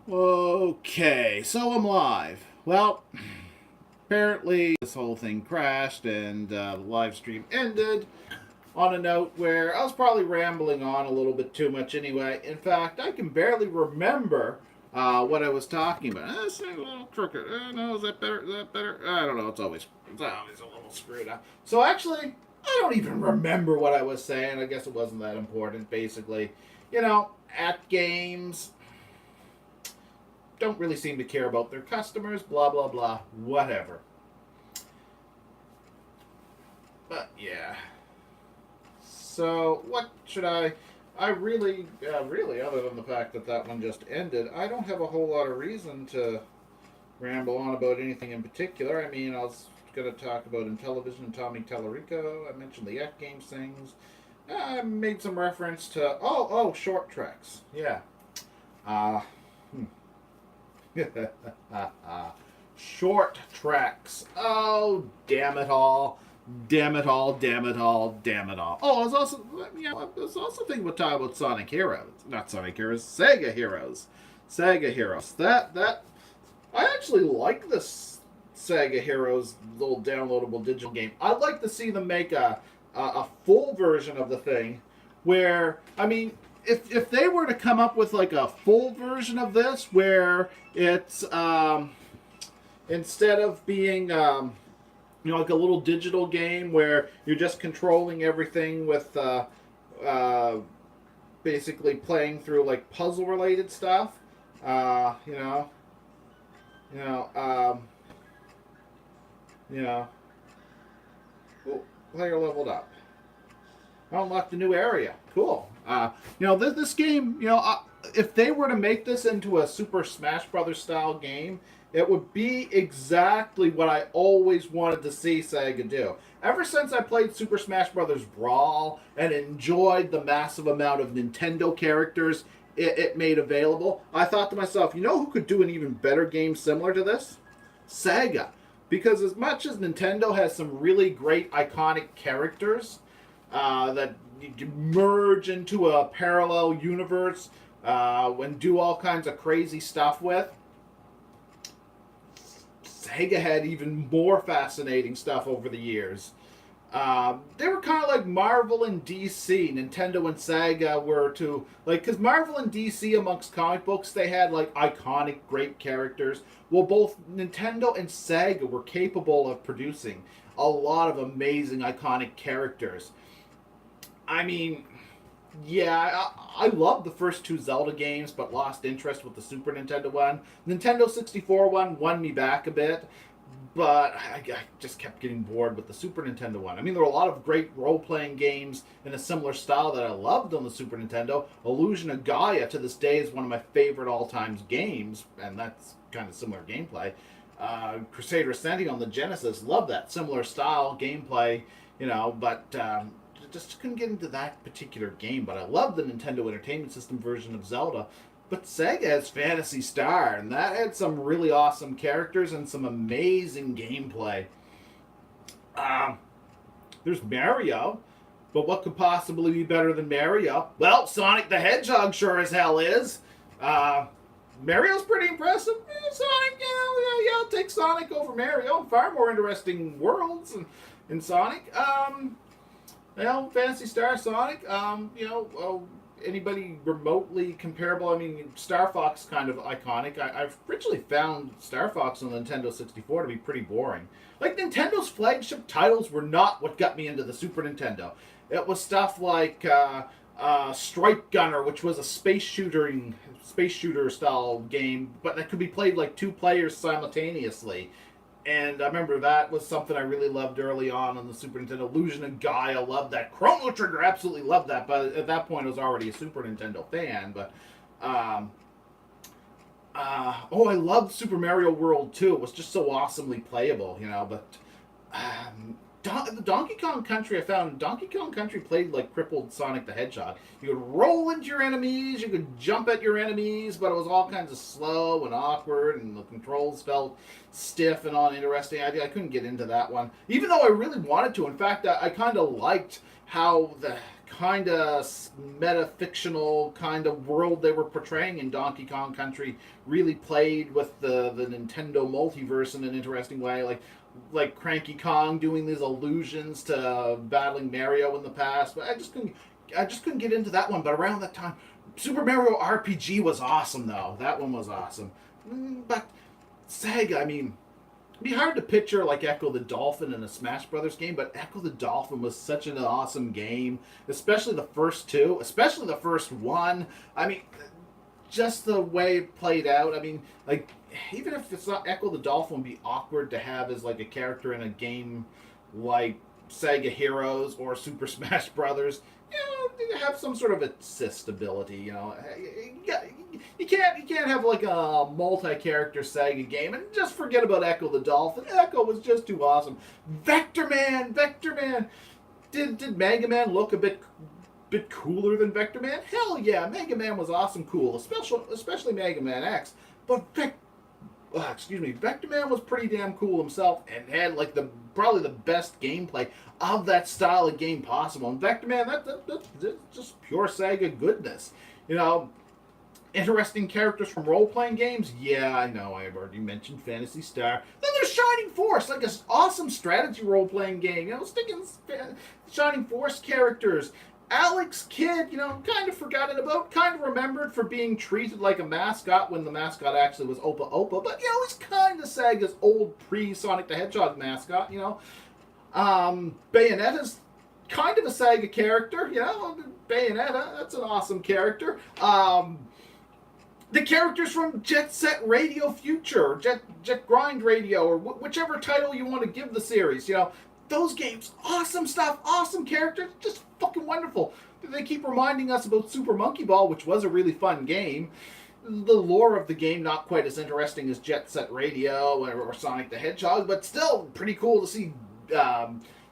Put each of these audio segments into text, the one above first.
Okay, so I'm live. Well, apparently this whole thing crashed and the live stream ended on a note where I was probably rambling on a little bit too much anyway. In fact, I can barely remember what I was talking about. It's a little crooked. No, is that better? Is that better? I don't know. It's always a little screwed up. So actually, I don't even remember what I was saying. I guess it wasn't that important. Basically, at games don't really seem to care about their customers, blah, blah, blah, whatever. But yeah. So, what should I really, other than the fact that that one just ended, I don't have a whole lot of reason to ramble on about anything in particular. I mean, I was going to talk about Intellivision and Tommy Tallarico. I mentioned the F Games things. I made some reference to, Short Treks. Yeah. Uh, hmm. Short Treks. Oh, damn it all. Damn it all, damn it all, damn it all. Oh, I was also thinking about talking about Sonic Heroes. Not Sonic Heroes, Sega Heroes. Sega Heroes. I actually like this Sega Heroes little downloadable digital game. I'd like to see them make a full version of the thing where, I mean, if they were to come up with like a full version of this where it's instead of being like a little digital game where you're just controlling everything with basically playing through like puzzle related stuff, uh, you know, you know, um, you know. Oh, player leveled up. I unlocked a new area. Cool. This game, if they were to make this into a Super Smash Brothers style game, it would be exactly what I always wanted to see Sega do. Ever since I played Super Smash Brothers Brawl and enjoyed the massive amount of Nintendo characters it made available, I thought to myself, you know who could do an even better game similar to this? Sega. Because as much as Nintendo has some really great iconic characters, that you merge into a parallel universe and do all kinds of crazy stuff with. Sega had even more fascinating stuff over the years. They were kind of like Marvel and DC. Nintendo and Sega were to, like, because Marvel and DC amongst comic books, they had like iconic, great characters. Well, both Nintendo and Sega were capable of producing a lot of amazing, iconic characters. I mean, yeah, I loved the first two Zelda games, but lost interest with the Super Nintendo one. Nintendo 64 one won me back a bit, but I just kept getting bored with the Super Nintendo one. I mean, there were a lot of great role playing games in a similar style that I loved on the Super Nintendo. Illusion of Gaia to this day is one of my favorite all time games, and that's kind of similar gameplay. Crusader Ascending on the Genesis, love that similar style gameplay, but just couldn't get into that particular game. But I love the Nintendo Entertainment System version of Zelda. But Sega has Phantasy Star, and that had some really awesome characters and some amazing gameplay. Um, there's Mario, but what could possibly be better than Mario? Well, Sonic the Hedgehog sure as hell is. Mario's pretty impressive. Sonic, I'll take Sonic over Mario. Far more interesting worlds in Sonic. Phantasy Star, Sonic, anybody remotely comparable? I mean, Star Fox kind of iconic. I've originally found Star Fox on the Nintendo 64 to be pretty boring. Like, Nintendo's flagship titles were not what got me into the Super Nintendo. It was stuff like Strike Gunner, which was a space shooter style game, but that could be played like two players simultaneously. And I remember that was something I really loved early on the Super Nintendo. Illusion of Gaia, loved that. Chrono Trigger, absolutely loved that. But at that point, I was already a Super Nintendo fan. But, I loved Super Mario World too. It was just so awesomely playable, But Donkey Kong Country, I found Donkey Kong Country played like crippled Sonic the Hedgehog. You could roll into your enemies, you could jump at your enemies, but it was all kinds of slow and awkward, and the controls felt stiff and uninteresting. I couldn't get into that one, even though I really wanted to. In fact, I kind of liked how the kind of meta-fictional kind of world they were portraying in Donkey Kong Country really played with the Nintendo multiverse in an interesting way. Like Cranky Kong doing these allusions to battling Mario in the past. But I just couldn't get into that one. But around that time, Super Mario RPG was awesome though. That one was awesome. But Sega, I mean, it'd be hard to picture like Echo the Dolphin in a Smash Brothers game, but Echo the Dolphin was such an awesome game, especially the first two, especially the first one. I mean, just the way it played out. I mean, like even if it's not Echo the Dolphin, would be awkward to have as like a character in a game like Sega Heroes or Super Smash Brothers. You know, have some sort of assist ability. You know, you can't have like a multi-character Sega game and just forget about Echo the Dolphin. Echo was just too awesome. Vector Man. Did Mega Man look a bit cooler than Vector Man? Hell yeah, Mega Man was awesome, cool, especially Mega Man X. But Vector Man was pretty damn cool himself and had like probably the best gameplay of that style of game possible. And Vector Man, that's just pure Sega goodness. You know, interesting characters from role-playing games. Yeah, I know, I've already mentioned Phantasy Star. Then there's Shining Force, like an awesome strategy role-playing game. You know, sticking Shining Force characters. Alex Kidd, you know, kind of forgotten about, kind of remembered for being treated like a mascot when the mascot actually was Opa Opa, but, you know, he's kind of Sega's old pre-Sonic the Hedgehog mascot, you know. Bayonetta's kind of a Sega character, you know. Bayonetta, that's an awesome character. The characters from Jet Set Radio Future, Jet Grind Radio, or whichever title you want to give the series, you know. Those games, awesome stuff, awesome characters, just fucking wonderful. They keep reminding us about Super Monkey Ball, which was a really fun game. The lore of the game not quite as interesting as Jet Set Radio or Sonic the Hedgehog, but still pretty cool to see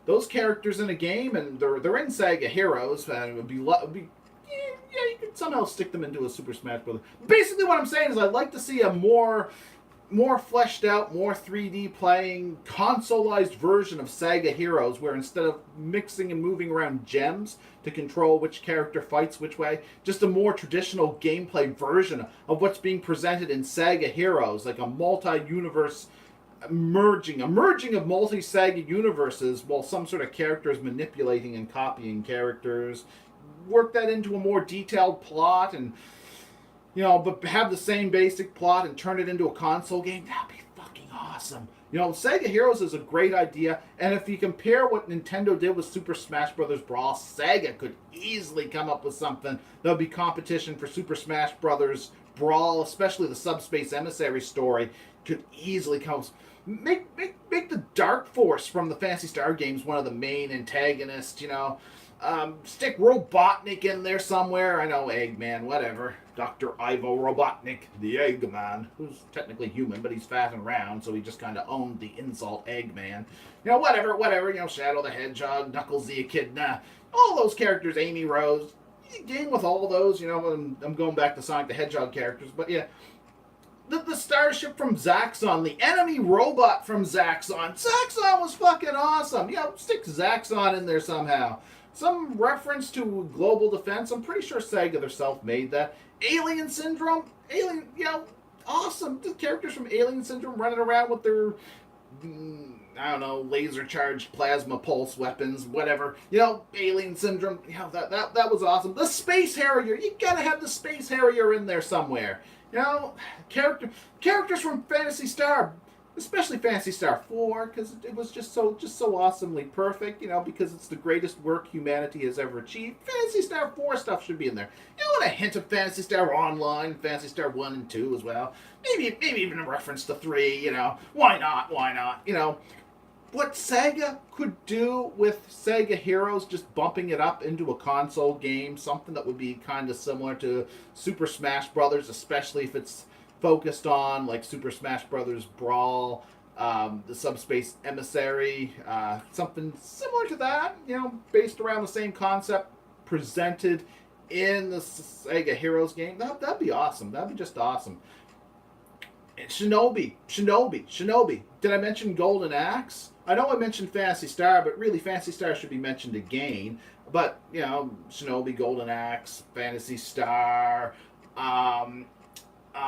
those characters in a game, and they're in Sega Heroes, and it would be yeah, you could somehow stick them into a Super Smash Bros. Basically, what I'm saying is I'd like to see a more fleshed out, more 3D playing, consoleized version of Sega Heroes, where instead of mixing and moving around gems to control which character fights which way, just a more traditional gameplay version of what's being presented in Sega Heroes, like a multi-universe a merging of multi-Sega universes while some sort of character is manipulating and copying characters. Work that into a more detailed plot and, you know, but have the same basic plot and turn it into a console game. That'd be fucking awesome. You know, Sega Heroes is a great idea, and if you compare what Nintendo did with Super Smash Bros. Brawl, Sega could easily come up with something that would be competition for Super Smash Bros. Brawl, especially the Subspace Emissary story, could easily come. Make the Dark Force from the Phantasy Star games one of the main antagonists, you know. Stick Robotnik in there somewhere. I know, Eggman, whatever. Dr. Ivo Robotnik, the Eggman, who's technically human, but he's fat and round, so he just kind of owned the insult Eggman. You know, whatever, you know, Shadow the Hedgehog, Knuckles the Echidna, all those characters, Amy Rose. Game with all those, you know, I'm going back to Sonic the Hedgehog characters, but yeah. The starship from Zaxxon, the enemy robot from Zaxxon. Zaxxon was fucking awesome. Yeah, stick Zaxxon in there somehow. Some reference to global defense. I'm pretty sure Sega themselves made that. Alien Syndrome. You know, awesome. The characters from Alien Syndrome running around with their, I don't know, laser charged plasma pulse weapons, whatever. You know, Alien Syndrome. You know, that was awesome. The Space Harrier. You gotta have the Space Harrier in there somewhere. You know, characters from Phantasy Star, especially Phantasy Star 4, because it was just so awesomely perfect, you know, because it's the greatest work humanity has ever achieved. Phantasy Star 4 stuff should be in there. You know, and a hint of Phantasy Star Online, Phantasy Star 1 and 2 as well. Maybe even a reference to 3, you know. Why not? You know, what Sega could do with Sega Heroes, just bumping it up into a console game, something that would be kind of similar to Super Smash Brothers, especially if it's focused on like Super Smash Brothers Brawl, the Subspace Emissary, something similar to that, you know, based around the same concept presented in the Sega Heroes game. That'd be awesome. That'd be just awesome. And Shinobi. Did I mention Golden Axe? I know I mentioned Phantasy Star, but really Phantasy Star should be mentioned again. But, you know, Shinobi, Golden Axe, Phantasy Star, um,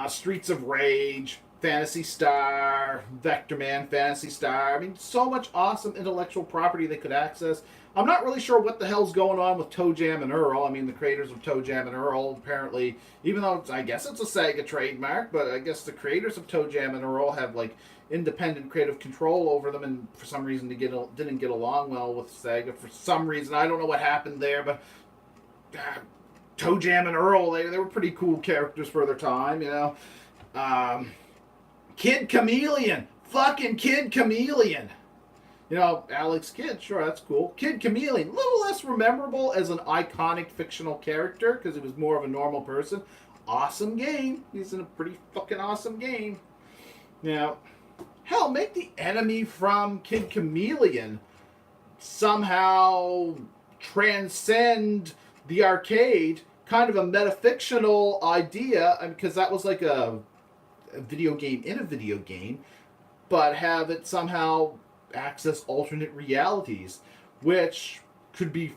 Streets of Rage, Phantasy Star, Vector Man, Phantasy Star. I mean, so much awesome intellectual property they could access. I'm not really sure what the hell's going on with Toe Jam and Earl. I mean, the creators of Toe Jam and Earl apparently, even though I guess it's a Sega trademark, but I guess the creators of Toe Jam and Earl have like independent creative control over them, and for some reason didn't get along well with Sega. For some reason, I don't know what happened there, but Toe Jam and Earl, they were pretty cool characters for their time, you know. Um, Kid Chameleon, fucking Kid Chameleon. You know, Alex Kidd, sure, that's cool. Kid Chameleon, a little less memorable as an iconic fictional character because he was more of a normal person. Awesome game. He's in a pretty fucking awesome game. Now, hell, make the enemy from Kid Chameleon somehow transcend the arcade, kind of a metafictional idea, because that was like a video game in a video game, but have it somehow access alternate realities, which could be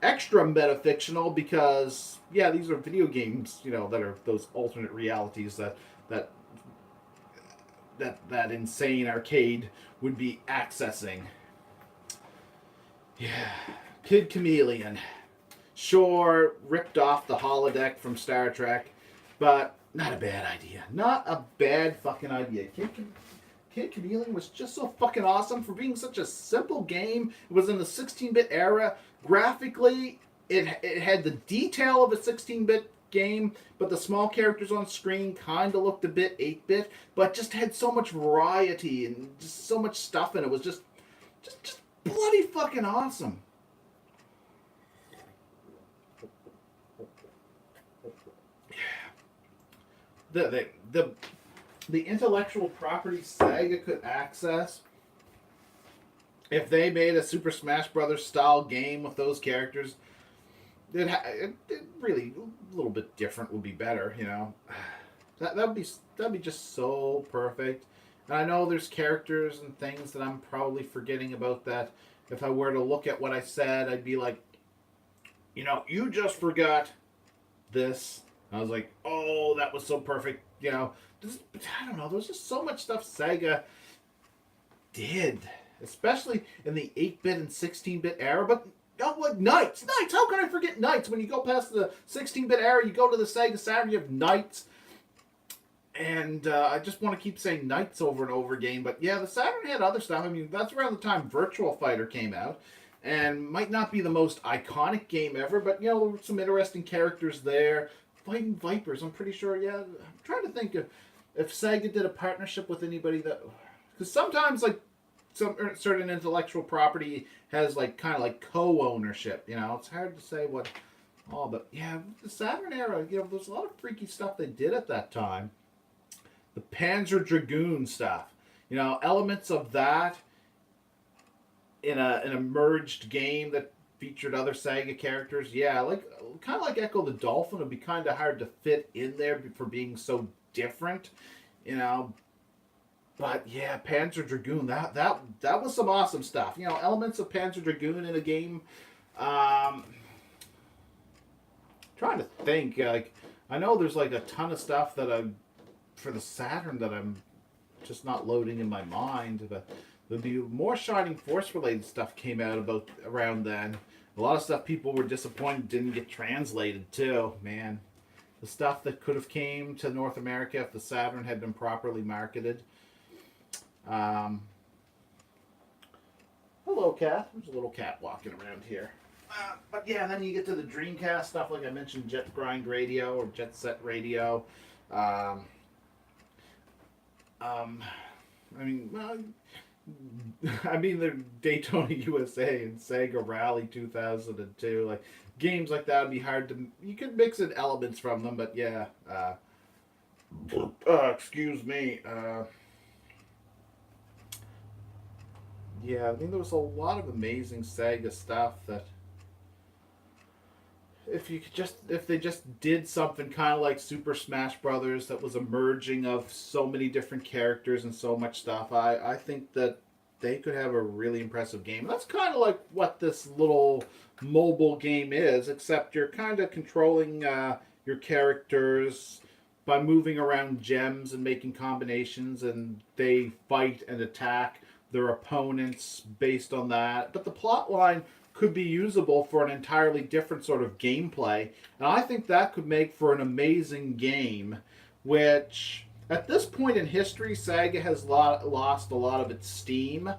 extra metafictional because, yeah, these are video games, you know, that are those alternate realities that insane arcade would be accessing. Yeah, Kid Chameleon. Sure, ripped off the holodeck from Star Trek, but not a bad idea. Not a bad fucking idea. Kid Chameleon was just so fucking awesome for being such a simple game. It was in the 16-bit era. Graphically, it had the detail of a 16-bit game, but the small characters on screen kind of looked a bit 8-bit, but just had so much variety and just so much stuff in it. It was just bloody fucking awesome. The intellectual property Sega could access if they made a Super Smash Brothers style game with those characters, it really a little bit different would be better. You know, that'd be just so perfect. And I know there's characters and things that I'm probably forgetting about that. If I were to look at what I said, I'd be like, you know, you just forgot this. I was like, oh, that was so perfect. You know, I don't know. There was just so much stuff Sega did, especially in the 8-bit and 16-bit era. But oh, what Knights? How can I forget Knights? When you go past the 16-bit era, you go to the Sega Saturn, you have Knights. And I just want to keep saying Knights over and over again. But yeah, the Saturn had other stuff. I mean, that's around the time Virtual Fighter came out. And might not be the most iconic game ever, but, you know, there were some interesting characters there. Fighting Vipers, I'm pretty sure, yeah. I'm trying to think if Sega did a partnership with anybody that... Because sometimes, like, some certain intellectual property has, like, kind of like co-ownership, you know? It's hard to say what... Oh, but, yeah, the Saturn era, you know, there's a lot of freaky stuff they did at that time. The Panzer Dragoon stuff. You know, elements of that in an merged game that featured other Sega characters. Yeah, like kind of like Echo the Dolphin would be kind of hard to fit in there for being so different, you know. But yeah, Panzer Dragoon, that was some awesome stuff. You know, elements of Panzer Dragoon in a game. Trying to think, like I know there's like a ton of stuff that I for the Saturn that I'm just not loading in my mind, but there'll be more Shining Force related stuff came out about around then. A lot of stuff people were disappointed didn't get translated too. Man, the stuff that could have came to North America if the Saturn had been properly marketed. Hello, cat. There's a little cat walking around here. But yeah, then you get to the Dreamcast stuff, like I mentioned, Jet Grind Radio or Jet Set Radio. I mean, the Daytona USA and Sega Rally 2002, like games like that would be hard to. You could mix in elements from them, but yeah. Excuse me. Yeah, I mean there was a lot of amazing Sega stuff that if they just did something kind of like Super Smash Brothers that was a merging of so many different characters and so much stuff, I think that they could have a really impressive game. That's kind of like what this little mobile game is, except you're kind of controlling your characters by moving around gems and making combinations, and they fight and attack their opponents based on that. But the plot line could be usable for an entirely different sort of gameplay, and I think that could make for an amazing game, which at this point in history, Sega has lost a lot of its steam,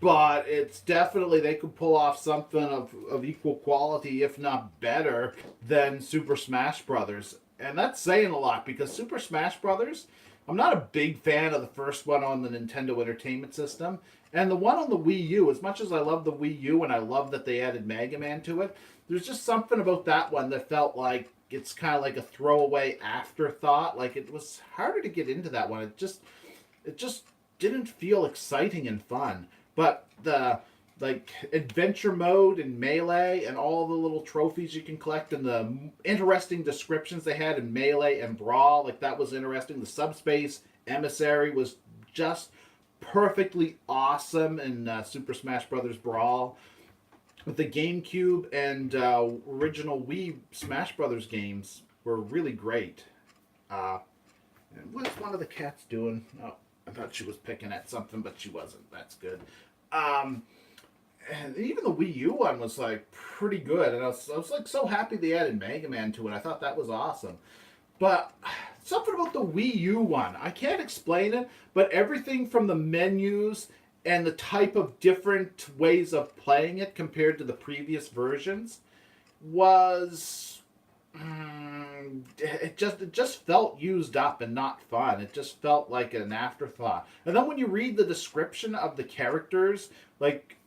but it's definitely they could pull off something of equal quality, if not better, than Super Smash Brothers. And that's saying a lot because Super Smash Brothers, I'm not a big fan of the first one on the Nintendo Entertainment System. And the one on the Wii U, as much as I love the Wii U and I love that they added Mega Man to it, there's just something about that one that felt like it's kind of like a throwaway afterthought. Like it was harder to get into that one. It just didn't feel exciting and fun. But the like adventure mode and Melee and all the little trophies you can collect and the interesting descriptions they had in Melee and Brawl, like that was interesting. The Subspace Emissary was just perfectly awesome in Super Smash Bros. Brawl. With the GameCube and original Wii Smash Brothers games were really great. What's one of the cats doing? Oh, I thought she was picking at something, but she wasn't. That's good. And even the Wii U one was like pretty good, and I was like so happy they added Mega Man to it. I thought that was awesome. But something about the Wii U one, I can't explain it, but everything from the menus and the type of different ways of playing it compared to the previous versions was it just felt used up and not fun. It just felt like an afterthought. And then when you read the description of the characters, like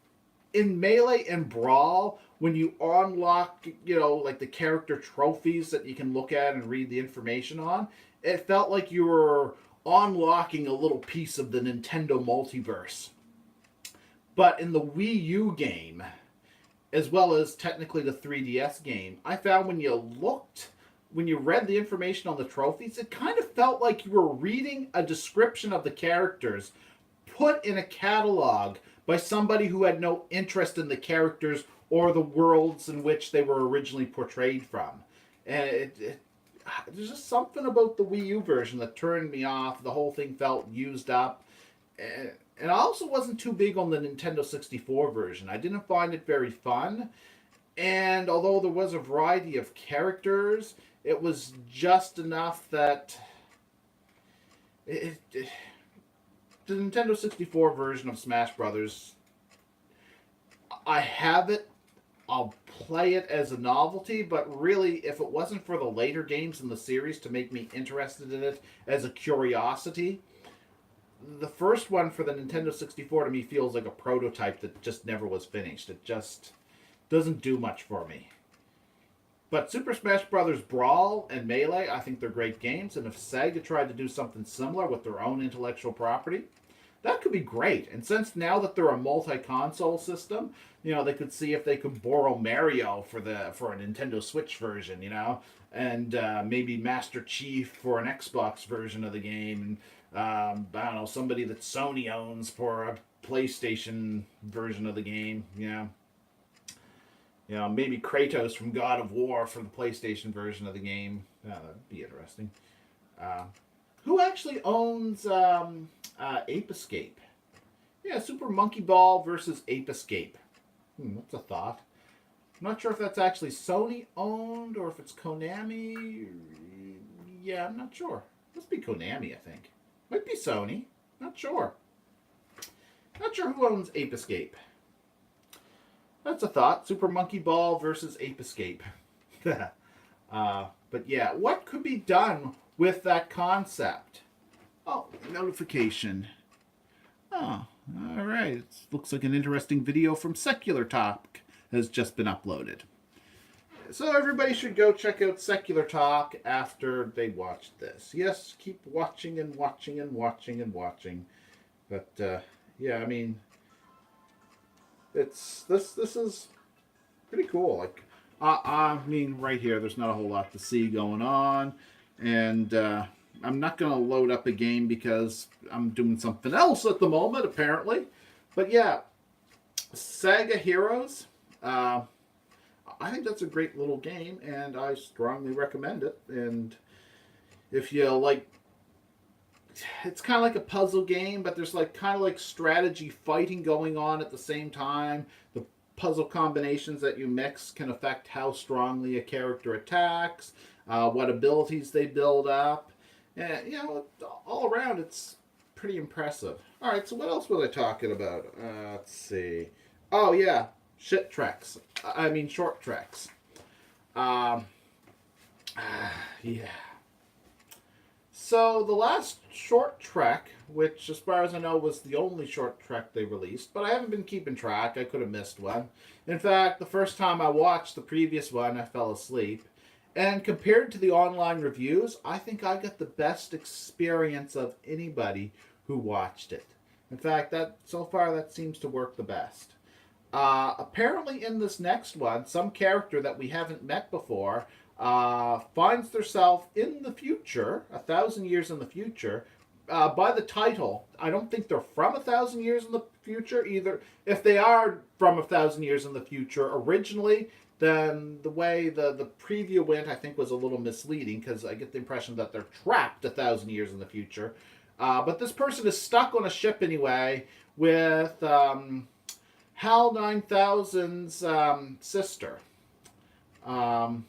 in Melee and Brawl, when you unlock, like the character trophies that you can look at and read the information on, it felt like you were unlocking a little piece of the Nintendo multiverse. But in the Wii U game, as well as technically the 3DS game, I found when you read the information on the trophies, it kind of felt like you were reading a description of the characters put in a catalog by somebody who had no interest in the characters or the worlds in which they were originally portrayed from. And there's just something about the Wii U version that turned me off. The whole thing felt used up. And I also wasn't too big on the Nintendo 64 version. I didn't find it very fun. And although there was a variety of characters, it was just enough that the Nintendo 64 version of Smash Brothers, I have it. I'll play it as a novelty, but really, if it wasn't for the later games in the series to make me interested in it as a curiosity, the first one for the Nintendo 64 to me feels like a prototype that just never was finished. It just doesn't do much for me. But Super Smash Bros. Brawl and Melee, I think they're great games, and if Sega tried to do something similar with their own intellectual property, that could be great. And since now that they're a multi-console system, they could see if they could borrow Mario for a Nintendo Switch version, and maybe Master Chief for an Xbox version of the game, and I don't know, somebody that Sony owns for a PlayStation version of the game, maybe Kratos from God of War for the PlayStation version of the game. That'd be interesting. Who actually owns Ape Escape? Yeah, Super Monkey Ball versus Ape Escape. That's a thought. I'm not sure if that's actually Sony owned or if it's Konami. Yeah, I'm not sure. Must be Konami, I think. Might be Sony. Not sure. Not sure who owns Ape Escape. That's a thought. Super Monkey Ball versus Ape Escape. But yeah, what could be done with that concept? Oh, notification. Oh, all right. Looks like an interesting video from Secular Talk has just been uploaded. So everybody should go check out Secular Talk after they watch this. Yes, keep watching and watching and watching and watching. But yeah, I mean, this is pretty cool. Like I mean, right here, there's not a whole lot to see going on, and I'm not going to load up a game because I'm doing something else at the moment, apparently. But yeah, Saga Heroes. Uh, I think that's a great little game, and I strongly recommend it. And if you like, it's kind of like a puzzle game, but there's like kind of like strategy fighting going on at the same time. The puzzle combinations that you mix can affect how strongly a character attacks, what abilities they build up, and all around it's pretty impressive. All right, so what else was I talking about? Let's see. Oh yeah, shit treks. I mean short treks. Um, yeah. So the last short trek, which as far as I know was the only short trek they released, but I haven't been keeping track. I could have missed one. In fact, the first time I watched the previous one, I fell asleep. And compared to the online reviews, I think I got the best experience of anybody who watched it. In fact, that so far that seems to work the best. Apparently, in this next one, some character that we haven't met before finds themselves in the future, 1,000 years in the future. By the title, I don't think they're from 1,000 years in the future either. If they are from 1,000 years in the future originally, then the way the preview went, I think, was a little misleading because I get the impression that they're trapped 1,000 years in the future. But this person is stuck on a ship anyway with HAL 9000's sister. Um,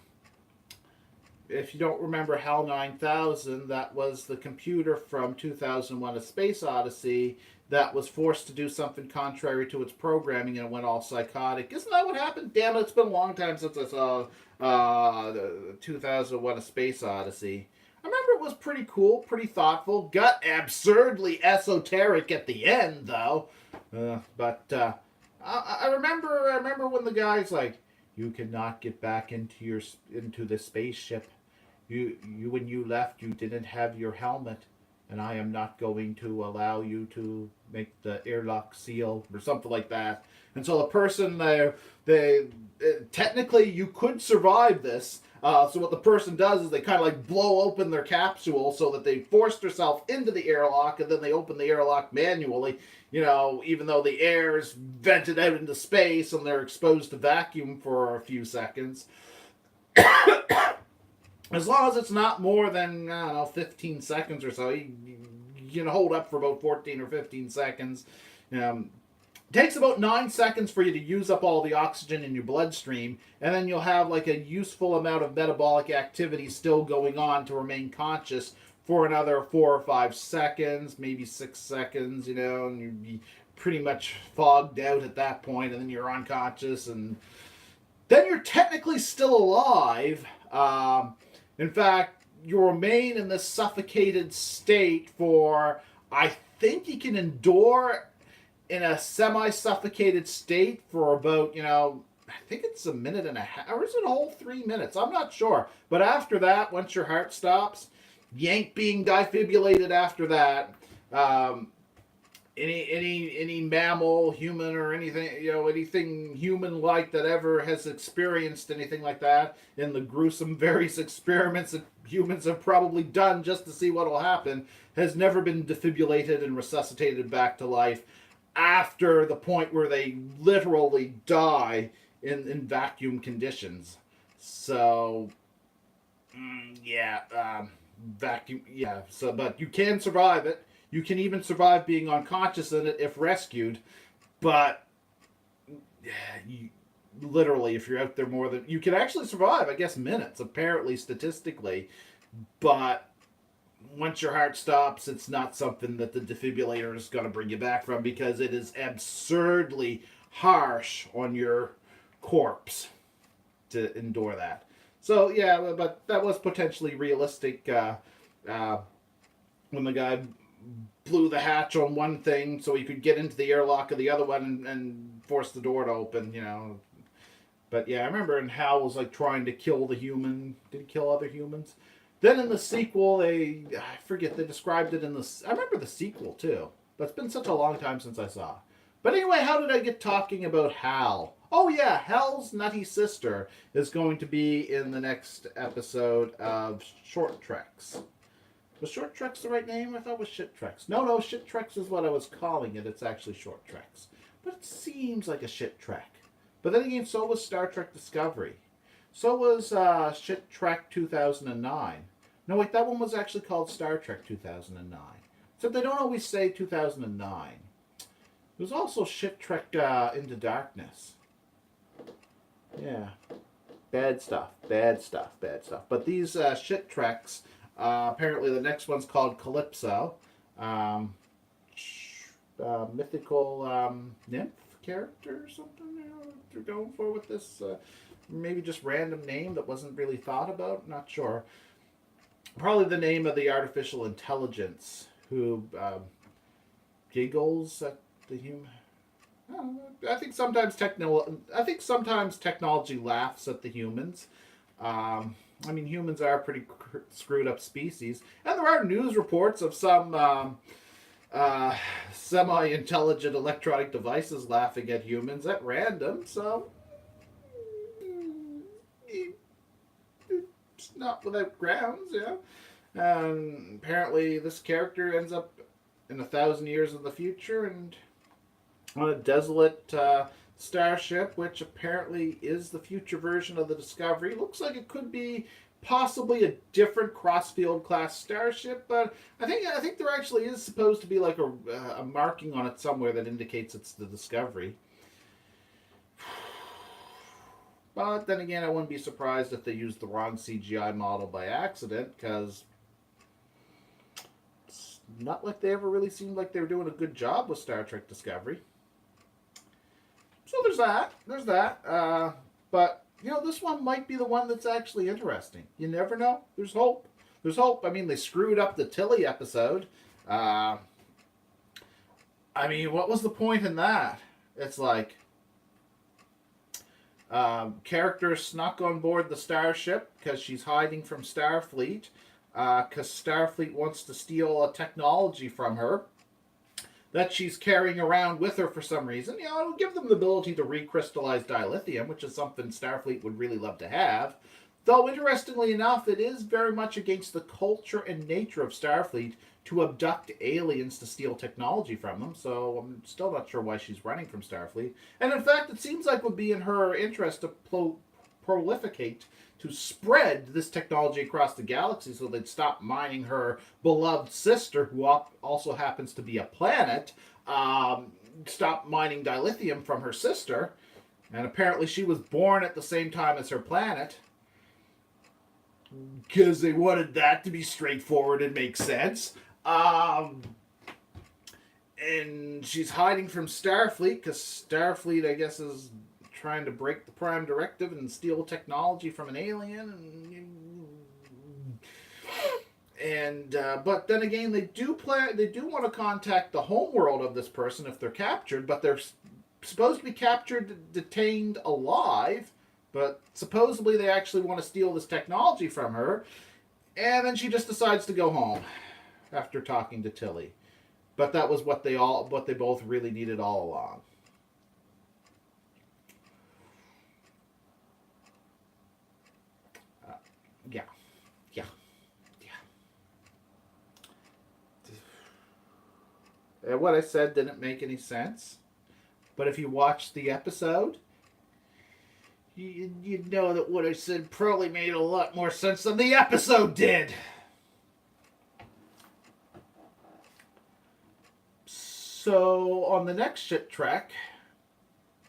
if you don't remember HAL 9000, that was the computer from 2001 A Space Odyssey that was forced to do something contrary to its programming and it went all psychotic. Isn't that what happened? Damn it, it's been a long time since I saw the 2001 A Space Odyssey. I remember it was pretty cool, pretty thoughtful. Got absurdly esoteric at the end, though. I remember when the guy's like, "You cannot get back into the spaceship. You when you left, you didn't have your helmet, and I am not going to allow you to make the airlock seal," or something like that. And so the person there, they technically you could survive this. So what the person does is they kind of like blow open their capsule so that they forced herself into the airlock, and then they open the airlock manually. Even though the air is vented out into space and they're exposed to vacuum for a few seconds. As long as it's not more than, I don't know, 15 seconds or so, you can hold up for about 14 or 15 seconds. It takes about 9 seconds for you to use up all the oxygen in your bloodstream, and then you'll have like a useful amount of metabolic activity still going on to remain conscious for another 4 or 5 seconds, maybe 6 seconds, and you'd be pretty much fogged out at that point, and then you're unconscious, and then you're technically still alive. In fact, you remain in this suffocated state for, I think you can endure in a semi-suffocated state for about, I think it's a minute and a half, or is it a whole 3 minutes? I'm not sure. But after that, once your heart stops, you ain't being defibrillated after that. Any mammal, human, or anything anything human-like that ever has experienced anything like that in the gruesome various experiments that humans have probably done just to see what will happen has never been defibrillated and resuscitated back to life after the point where they literally die in vacuum conditions. So, vacuum, yeah. So, but you can survive it. You can even survive being unconscious in it if rescued. But, literally, if you're out there more than... You can actually survive, I guess, minutes, apparently, statistically. But once your heart stops, it's not something that the defibrillator is going to bring you back from because it is absurdly harsh on your corpse to endure that. So, yeah, but that was potentially realistic when the guy blew the hatch on one thing so he could get into the airlock of the other one and force the door to open, But, yeah, I remember in HAL was, like, trying to kill the human. Did he kill other humans? Then in the sequel, I forget, they described it in the... I remember the sequel, too. But it's been such a long time since I saw. But anyway, how did I get talking about HAL? Oh yeah, Hell's Nutty Sister is going to be in the next episode of Short Treks. Was Short Treks the right name? I thought it was Shit Treks. No, Shit Treks is what I was calling it. It's actually Short Treks. But it seems like a shit trek. But then again, so was Star Trek Discovery. So was Shit Trek 2009. No, wait, that one was actually called Star Trek 2009. Except they don't always say 2009. There's also Shit Trek Into Darkness. Yeah. Bad stuff. But these Shit Treks, apparently the next one's called Calypso. Mythical nymph character or something they're going for with this. Maybe just random name that wasn't really thought about. Not sure. Probably the name of the artificial intelligence who giggles at the human. I think sometimes technology laughs at the humans. I mean, humans are a pretty screwed up species, and there are news reports of some semi-intelligent electronic devices laughing at humans at random. So it's not without grounds, yeah. And apparently, this character ends up in 1,000 years in the future and on a desolate starship, which apparently is the future version of the Discovery. Looks like it could be possibly a different Crossfield class starship, but I think there actually is supposed to be like a marking on it somewhere that indicates it's the Discovery. But then again, I wouldn't be surprised if they used the wrong CGI model by accident, because it's not like they ever really seemed like they were doing a good job with Star Trek Discovery. So there's that. But, you know, this one might be the one that's actually interesting. You never know. There's hope. I mean, they screwed up the Tilly episode. I mean, what was the point in that? It's like, character snuck on board the starship because she's hiding from Starfleet, because Starfleet wants to steal a technology from her that she's carrying around with her for some reason. You know, it'll give them the ability to recrystallize dilithium, which is something Starfleet would really love to have. Though, interestingly enough, it is very much against the culture and nature of Starfleet to abduct aliens to steal technology from them, so I'm still not sure why she's running from Starfleet. And in fact, it seems like it would be in her interest to proliferate, to spread this technology across the galaxy so they'd stop mining her beloved sister, who also happens to be a planet, stop mining dilithium from her sister. And apparently she was born at the same time as her planet, because they wanted that to be straightforward and make sense. And she's hiding from Starfleet, because Starfleet, I guess, is trying to break the Prime Directive and steal technology from an alien. But then again, they do want to contact the homeworld of this person if they're captured, but they're supposed to be captured, detained alive. But supposedly they actually want to steal this technology from her, and then she just decides to go home after talking to Tilly. But that was what they both really needed all along. Yeah. And what I said didn't make any sense, but if you watched the episode, you'd know that what I said probably made a lot more sense than the episode did. So, on the next Shit Trek,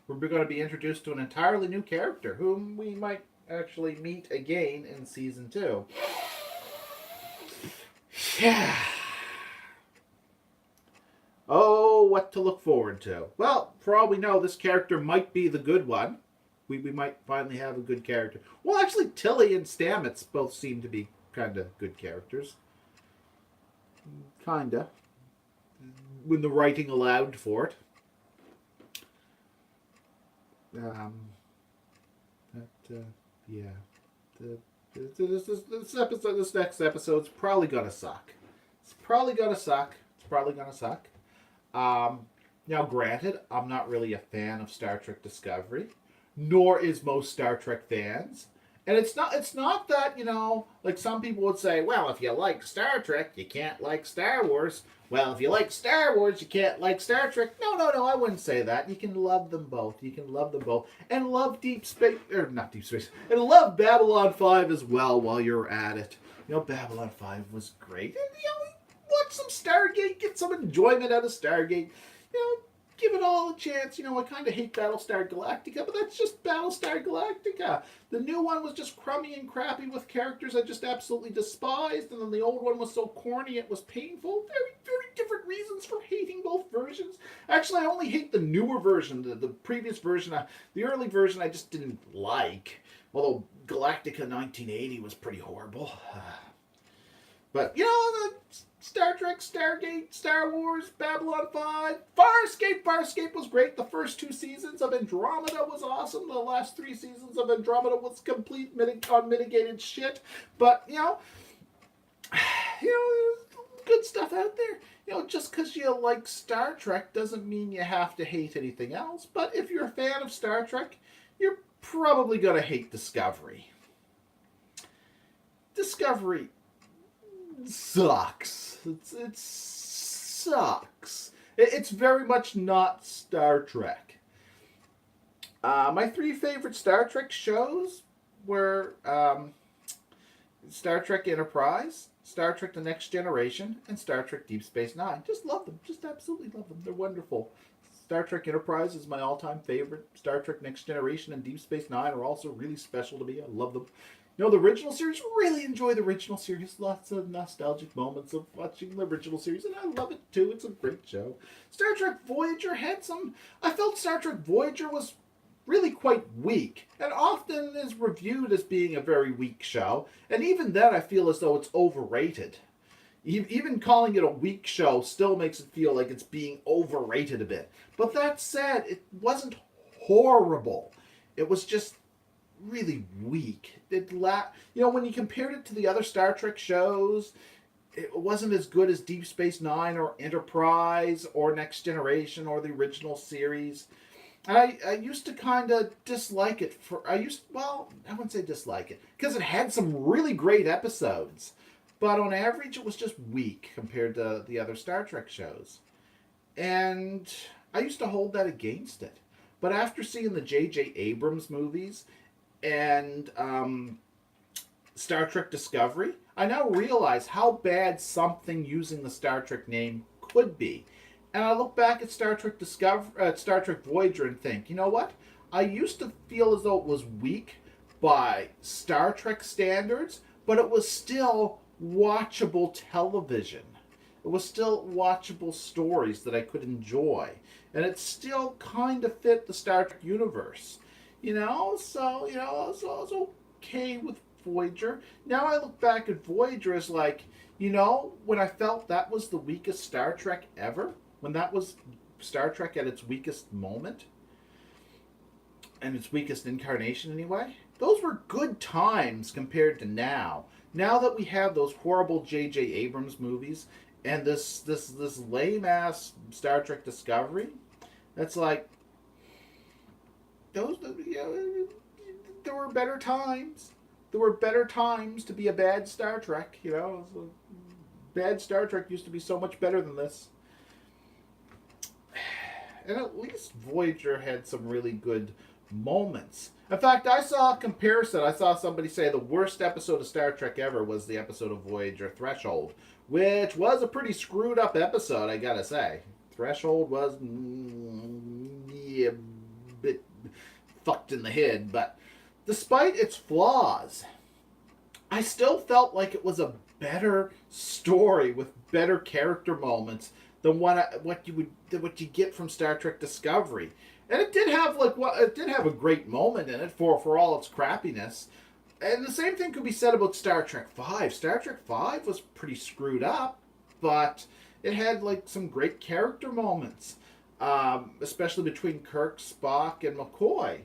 we're going to be introduced to an entirely new character, whom we might actually meet again in Season 2. Yeah. Oh, what to look forward to. Well, for all we know, this character might be the good one. We might finally have a good character. Well, actually, Tilly and Stamets both seem to be kind of good characters. Kinda. When the writing allowed for it. This next episode's probably gonna suck. It's probably gonna suck. Now, granted, I'm not really a fan of Star Trek Discovery, nor is most Star Trek fans. And it's not that, like some people would say, well, if you like Star Trek, you can't like Star Wars. Well, if you like Star Wars, you can't like Star Trek. No, no, no, I wouldn't say that. You can love them both. You can love them both. And love Deep Space, or not Deep Space, and love Babylon 5 as well while you're at it. Babylon 5 was great. And, watch some Stargate, get some enjoyment out of Stargate. Give it all a chance. I kind of hate Battlestar Galactica, but that's just Battlestar Galactica. The new one was just crummy and crappy with characters I just absolutely despised, and then the old one was so corny it was painful. Very, very different reasons for hating both versions. Actually, I only hate the newer version. The previous version, the early version I just didn't like. Although Galactica 1980 was pretty horrible. But, Star Trek, Stargate, Star Wars, Babylon 5, Farscape was great. The first 2 seasons of Andromeda was awesome. The last 3 seasons of Andromeda was complete unmitigated shit. But, good stuff out there. Just because you like Star Trek doesn't mean you have to hate anything else. But if you're a fan of Star Trek, you're probably going to hate Discovery. Discovery sucks. It sucks. It's very much not Star Trek. My 3 favorite Star Trek shows were Star Trek Enterprise, Star Trek The Next Generation, and Star Trek Deep Space Nine. Just love them. Just absolutely love them. They're wonderful. Star Trek Enterprise is my all-time favorite. Star Trek Next Generation and Deep Space Nine are also really special to me. I love them. The original series, really enjoy the original series. Lots of nostalgic moments of watching the original series, and I love it too. It's a great show. Star Trek Voyager had some... I felt Star Trek Voyager was really quite weak, and often is reviewed as being a very weak show. And even then, I feel as though it's overrated. Even calling it a weak show still makes it feel like it's being overrated a bit. But that said, it wasn't horrible. It was just really weak. When you compared it to the other Star Trek shows, it wasn't as good as Deep Space Nine or Enterprise or Next Generation or the original series. And I used to kind of dislike it I wouldn't say dislike it, because it had some really great episodes. But on average, it was just weak compared to the other Star Trek shows. And I used to hold that against it. But after seeing the J.J. Abrams movies and Star Trek Discovery, I now realize how bad something using the Star Trek name could be. And I look back at Star Trek Star Trek Voyager and think, you know what? I used to feel as though it was weak by Star Trek standards, but it was still watchable television. It was still watchable stories that I could enjoy. And it still kind of fit the Star Trek universe. So I was okay with Voyager. Now I look back at Voyager as like, when I felt that was the weakest Star Trek ever, when that was Star Trek at its weakest moment, and its weakest incarnation anyway, those were good times compared to now. Now that we have those horrible J.J. Abrams movies and this lame-ass Star Trek Discovery, that's like, there were better times. There were better times to be a bad Star Trek, Bad Star Trek used to be so much better than this. And at least Voyager had some really good moments. In fact, I saw a comparison. I saw somebody say the worst episode of Star Trek ever was the episode of Voyager, Threshold, which was a pretty screwed up episode, I gotta say. Threshold was a bit fucked in the head, but despite its flaws, I still felt like it was a better story with better character moments than what you get from Star Trek Discovery. And it did have a great moment in it for all its crappiness. And the same thing could be said about Star Trek V. Star Trek V was pretty screwed up, but it had some great character moments, especially between Kirk, Spock, and McCoy.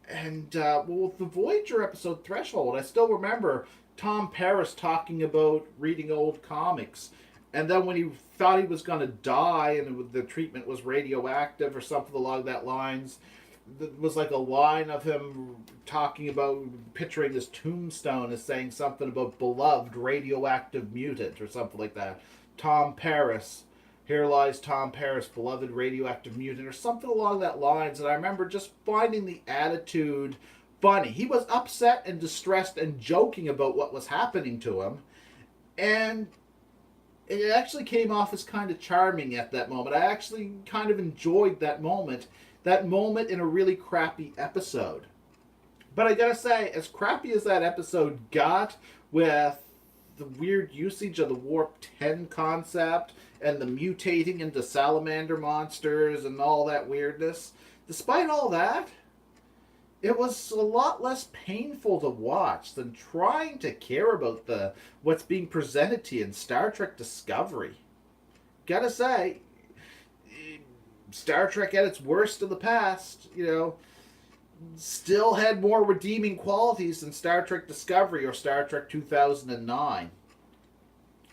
And with the Voyager episode Threshold, I still remember Tom Paris talking about reading old comics. And then when he thought he was going to die and the treatment was radioactive or something along that lines, was like a line of him talking about picturing this tombstone as saying something about beloved radioactive mutant or something like that. Tom Paris. Here lies Tom Paris, beloved radioactive mutant, or something along that lines. And I remember just finding the attitude funny. He was upset and distressed and joking about what was happening to him. And it actually came off as kind of charming at that moment. I actually kind of enjoyed that moment. That moment in a really crappy episode. But I gotta say, as crappy as that episode got with the weird usage of the Warp 10 concept and the mutating into salamander monsters and all that weirdness, despite all that, it was a lot less painful to watch than trying to care about what's being presented to you in Star Trek Discovery. Gotta say, Star Trek at its worst in the past, still had more redeeming qualities than Star Trek Discovery or Star Trek 2009.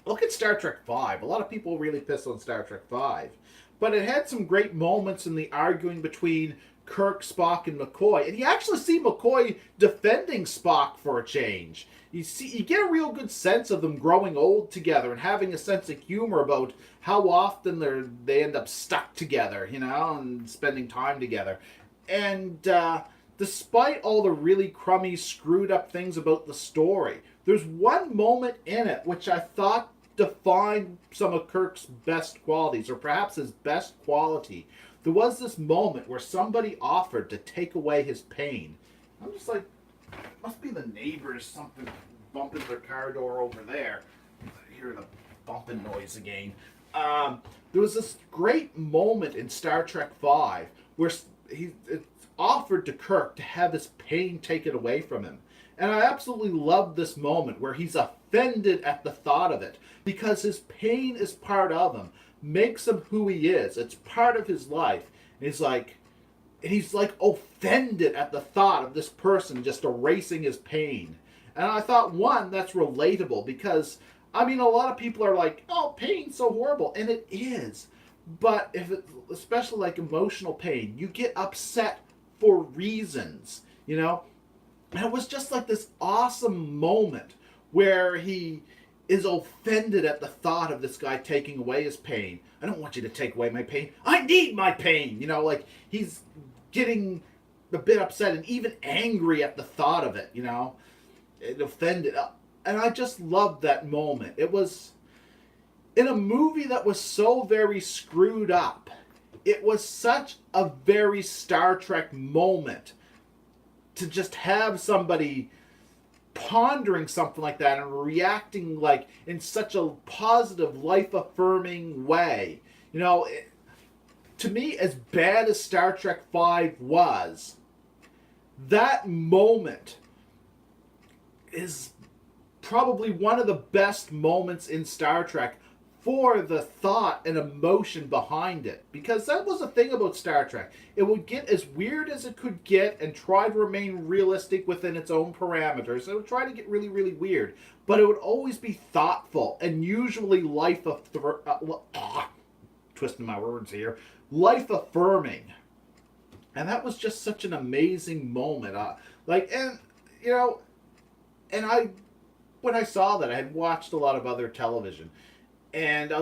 Look at Star Trek V. A lot of people really piss on Star Trek V. But it had some great moments in the arguing between Kirk, Spock, and McCoy. And you actually see McCoy defending Spock for a change. You get a real good sense of them growing old together and having a sense of humor about how often they end up stuck together, and spending time together. And despite all the really crummy, screwed up things about the story, there's one moment in it which I thought defined some of Kirk's best qualities, or perhaps his best quality. There was this moment where somebody offered to take away his pain. I'm just like, it must be the neighbors, something bumping their car door over there. I hear the bumping noise again. There was this great moment in Star Trek V where it's offered to Kirk to have his pain taken away from him. And I absolutely love this moment where he's offended at the thought of it because his pain is part of him, makes him who he is. It's part of his life. And he's like offended at the thought of this person just erasing his pain. And I thought, one, that's relatable because, a lot of people are like, oh, pain's so horrible. And it is. But especially like emotional pain, you get upset for reasons, And it was just like this awesome moment where he is offended at the thought of this guy taking away his pain. I don't want you to take away my pain. I need my pain. He's getting a bit upset and even angry at the thought of it, It offended. And I just loved that moment. It was in a movie that was so very screwed up. It was such a very Star Trek moment to just have somebody pondering something like that and reacting like in such a positive, life-affirming way. To me, as bad as Star Trek V was, that moment is probably one of the best moments in Star Trek for the thought and emotion behind it. Because that was the thing about Star Trek. It would get as weird as it could get and try to remain realistic within its own parameters. It would try to get really, really weird. But it would always be thoughtful and usually twisting my words here. Life-affirming. And that was just such an amazing moment. When I saw that, I had watched a lot of other television. And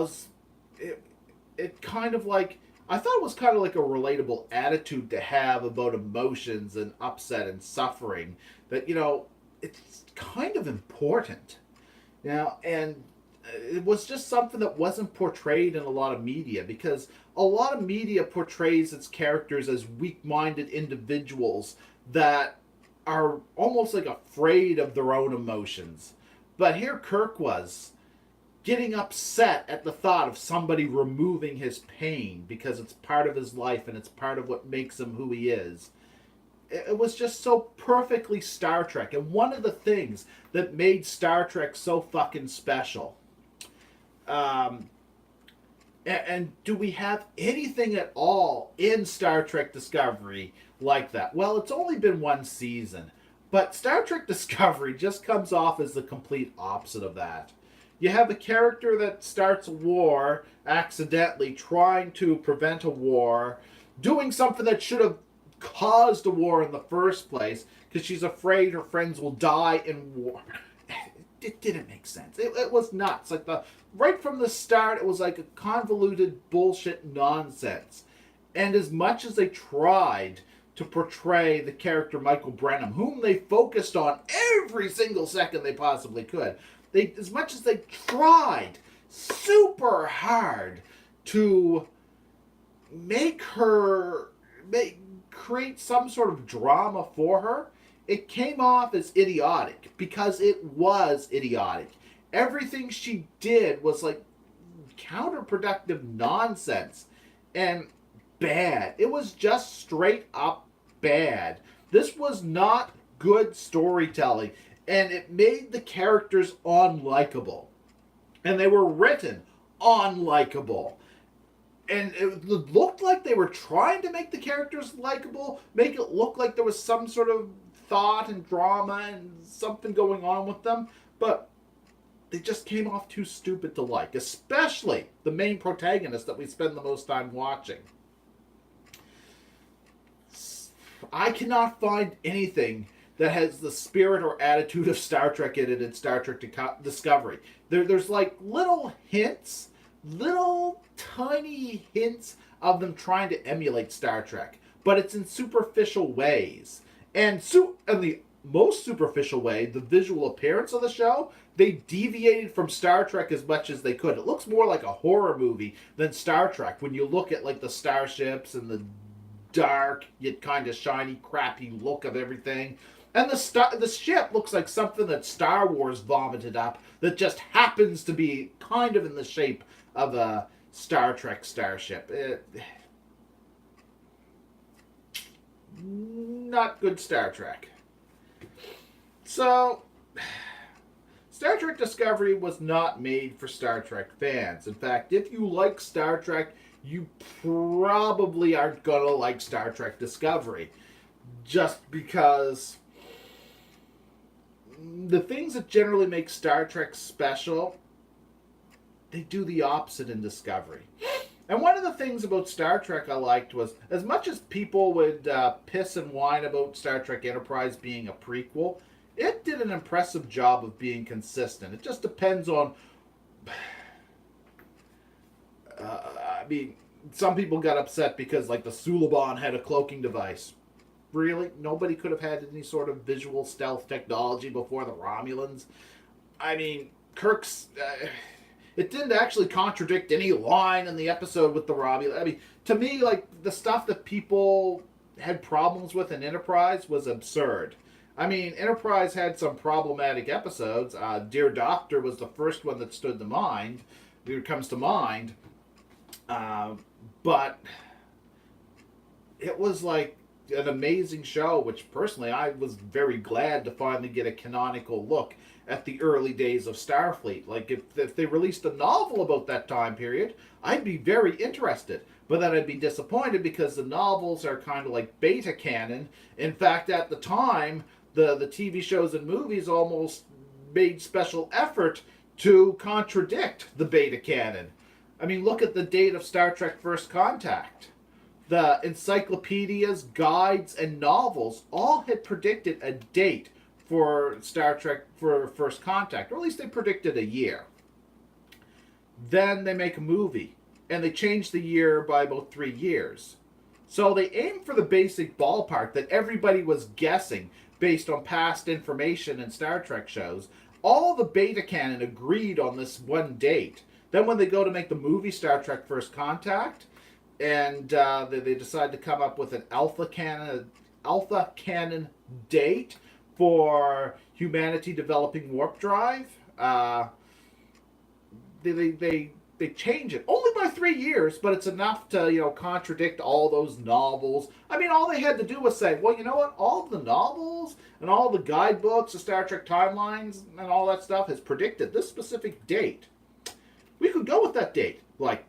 it kind of like, I thought it was kind of like a relatable attitude to have about emotions and upset and suffering. That, it's kind of important. And it was just something that wasn't portrayed in a lot of media, because a lot of media portrays its characters as weak-minded individuals that are almost like afraid of their own emotions. But here Kirk was getting upset at the thought of somebody removing his pain because it's part of his life and it's part of what makes him who he is. It was just so perfectly Star Trek, and one of the things that made Star Trek so fucking special. And do we have anything at all in Star Trek Discovery like that? Well, it's only been one season, but Star Trek Discovery just comes off as the complete opposite of that. You have a character that starts a war accidentally, trying to prevent a war, doing something that should have caused a war in the first place because she's afraid her friends will die in war. It didn't make sense. It was nuts. Like right from the start, it was like a convoluted bullshit nonsense. And as much as they tried to portray the character Michael Brennan, whom they focused on every single second they possibly could, as much as they tried super hard to create some sort of drama for her, it came off as idiotic because it was idiotic. Everything she did was like counterproductive nonsense and bad. It was just straight up bad. This was not good storytelling, and it made the characters unlikable. And they were written unlikable. And it looked like they were trying to make the characters likable, make it look like there was some sort of thought and drama and something going on with them, but they just came off too stupid to like, especially the main protagonist that we spend the most time watching. I cannot find anything that has the spirit or attitude of Star Trek in it in Star Trek Discovery. There's like little hints, little tiny hints of them trying to emulate Star Trek, but it's in superficial ways. And in the most superficial way, the visual appearance of the show, they deviated from Star Trek as much as they could. It looks more like a horror movie than Star Trek when you look at like the starships and the dark yet kind of shiny, crappy look of everything. And the ship looks like something that Star Wars vomited up that just happens to be kind of in the shape of a Star Trek starship. Not good Star Trek. So, Star Trek Discovery was not made for Star Trek fans. In fact, if you like Star Trek, you probably aren't going to like Star Trek Discovery. Just because the things that generally make Star Trek special, they do the opposite in Discovery. And one of the things about Star Trek I liked was, as much as people would piss and whine about Star Trek Enterprise being a prequel, it did an impressive job of being consistent. It just depends on... I mean, some people got upset because, like, the Suliban had a cloaking device. Really? Nobody could have had any sort of visual stealth technology before the Romulans? I mean, Kirk's... it didn't actually contradict any line in the episode with the Romulans. I mean, to me, like, the stuff that people had problems with in Enterprise was absurd. I mean, Enterprise had some problematic episodes. Dear Doctor was the first one that comes to mind. But it was like an amazing show, which personally I was very glad to finally get a canonical look at the early days of Starfleet. Like, if they released a novel about that time period, I'd be very interested. But then I'd be disappointed because the novels are kind of like beta canon. In fact, at the time, the TV shows and movies almost made special effort to contradict the beta canon. I mean, look at the date of Star Trek First Contact. The encyclopedias, guides, and novels all had predicted a date for Star Trek for First Contact, or at least they predicted a year. Then they make a movie, and they change the year by about 3 years. So they aimed for the basic ballpark that everybody was guessing based on past information in Star Trek shows. All the beta canon agreed on this one date. Then when they go to make the movie Star Trek First Contact, and they decide to come up with an alpha canon date for humanity developing warp drive, they change it only by 3 years, but it's enough to contradict all those novels. I mean, all they had to do was say, well, you know what? All the novels and all the guidebooks, the Star Trek timelines, and all that stuff has predicted this specific date. We could go with that date. Like,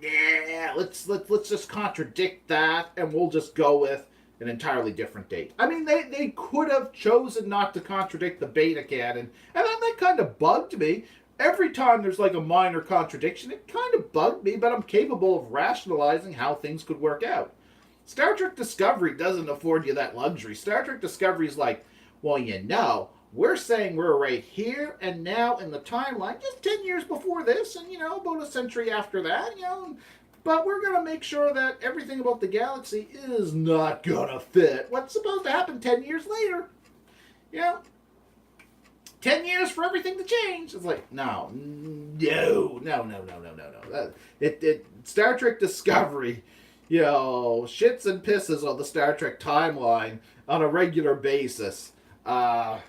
yeah, let's just contradict that, and we'll just go with an entirely different date. I mean, they could have chosen not to contradict the beta canon, and that kind of bugged me. Every time there's like a minor contradiction, it kind of bugged me, but I'm capable of rationalizing how things could work out. Star Trek Discovery doesn't afford you that luxury. Star Trek Discovery is like, well, we're saying we're right here and now in the timeline, just 10 years before this, and, about a century after that, but we're going to make sure that everything about the galaxy is not going to fit what's supposed to happen 10 years later. 10 years for everything to change. It's like, no. Star Trek Discovery, shits and pisses on the Star Trek timeline on a regular basis. I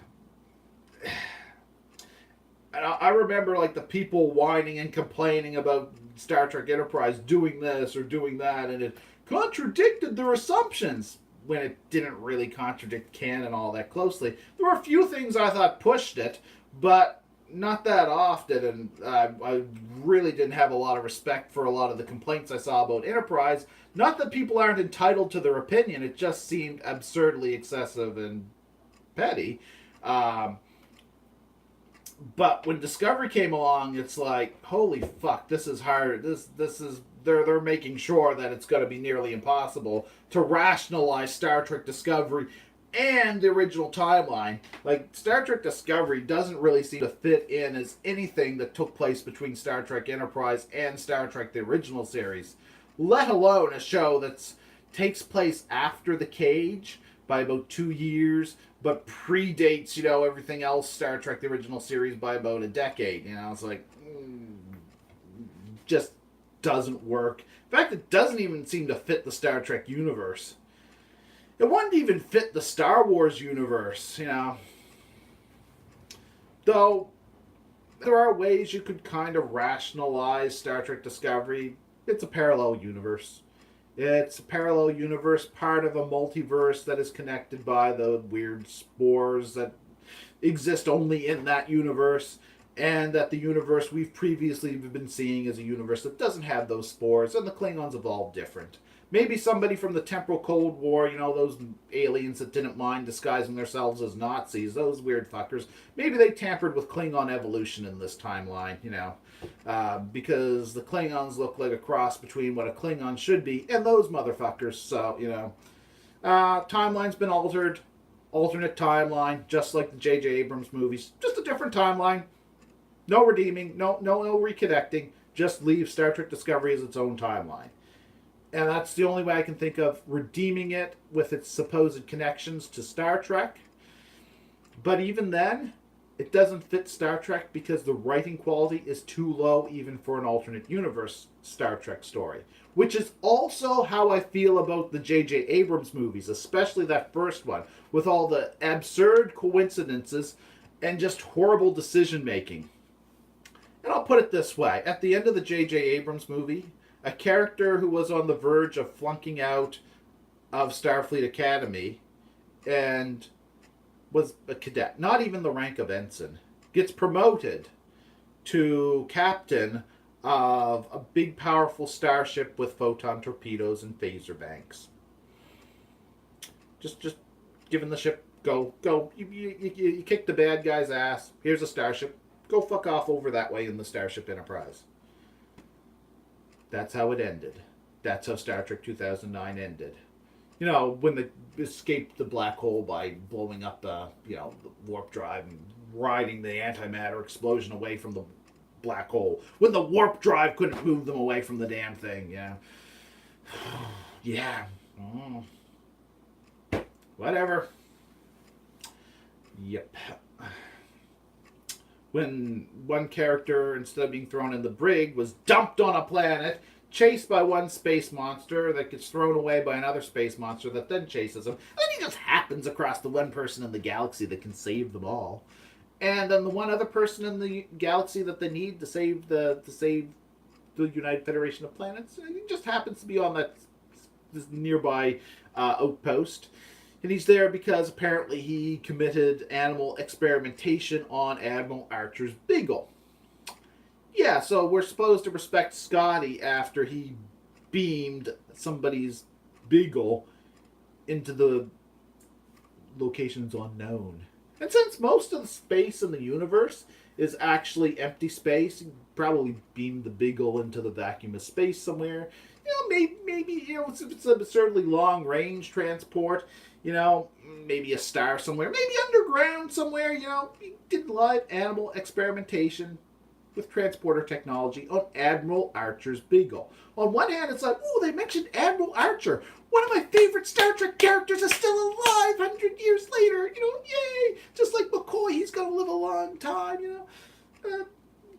remember, like, the people whining and complaining about Star Trek Enterprise doing this or doing that, and it contradicted their assumptions, when it didn't really contradict canon all that closely. There were a few things I thought pushed it, but not that often, and I really didn't have a lot of respect for a lot of the complaints I saw about Enterprise. Not that people aren't entitled to their opinion, it just seemed absurdly excessive and petty. But when Discovery came along, it's like, holy fuck, this is hard. This is they're making sure that it's going to be nearly impossible to rationalize Star Trek Discovery and the original timeline. Like, Star Trek Discovery doesn't really seem to fit in as anything that took place between Star Trek Enterprise and Star Trek the original series, let alone a show that takes place after The Cage by about 2 years, but predates, everything else Star Trek the original series by about a decade. It's like, just doesn't work. In fact, it doesn't even seem to fit the Star Trek universe. It wouldn't even fit the Star Wars universe, Though, there are ways you could kind of rationalize Star Trek Discovery. It's a parallel universe. It's a parallel universe, part of a multiverse that is connected by the weird spores that exist only in that universe, and that the universe we've previously been seeing is a universe that doesn't have those spores, and the Klingons evolved different. Maybe somebody from the temporal Cold War, those aliens that didn't mind disguising themselves as Nazis, those weird fuckers, maybe they tampered with Klingon evolution in this timeline, because the Klingons look like a cross between what a Klingon should be and those motherfuckers. So, timeline's been altered, alternate timeline, just like the J.J. Abrams movies, just a different timeline. No redeeming, no reconnecting, just leave Star Trek Discovery as its own timeline. And that's the only way I can think of redeeming it with its supposed connections to Star Trek. But even then, it doesn't fit Star Trek because the writing quality is too low even for an alternate universe Star Trek story. Which is also how I feel about the J.J. Abrams movies, especially that first one, with all the absurd coincidences and just horrible decision making. And I'll put it this way. At the end of the J.J. Abrams movie, a character who was on the verge of flunking out of Starfleet Academy and was a cadet, not even the rank of ensign, gets promoted to captain of a big, powerful starship with photon torpedoes and phaser banks. Just giving the ship, go. You kick the bad guy's ass. Here's a starship. Go fuck off over that way in the Starship Enterprise. That's how it ended. That's how Star Trek 2009 ended. When they escaped the black hole by blowing up the warp drive and riding the antimatter explosion away from the black hole. When the warp drive couldn't move them away from the damn thing, yeah. Whatever. Yep. When one character, instead of being thrown in the brig, was dumped on a planet, chased by one space monster that gets thrown away by another space monster that then chases him. Then he just happens across the one person in the galaxy that can save them all. And then the one other person in the galaxy that they need to save the United Federation of Planets, he just happens to be on this nearby outpost. And he's there because apparently he committed animal experimentation on Admiral Archer's Beagle. Yeah, so we're supposed to respect Scotty after he beamed somebody's Beagle into the locations unknown. And since most of the space in the universe is actually empty space. You probably beam the Beagle into the vacuum of space somewhere. Maybe if it's an absurdly long range transport, maybe a star somewhere, maybe underground somewhere. You did live animal experimentation with transporter technology on Admiral Archer's Beagle. On one hand, it's like, oh, they mentioned Admiral Archer. One of my favorite Star Trek characters is still alive 100 years later. Yay! Just like McCoy, he's going to live a long time,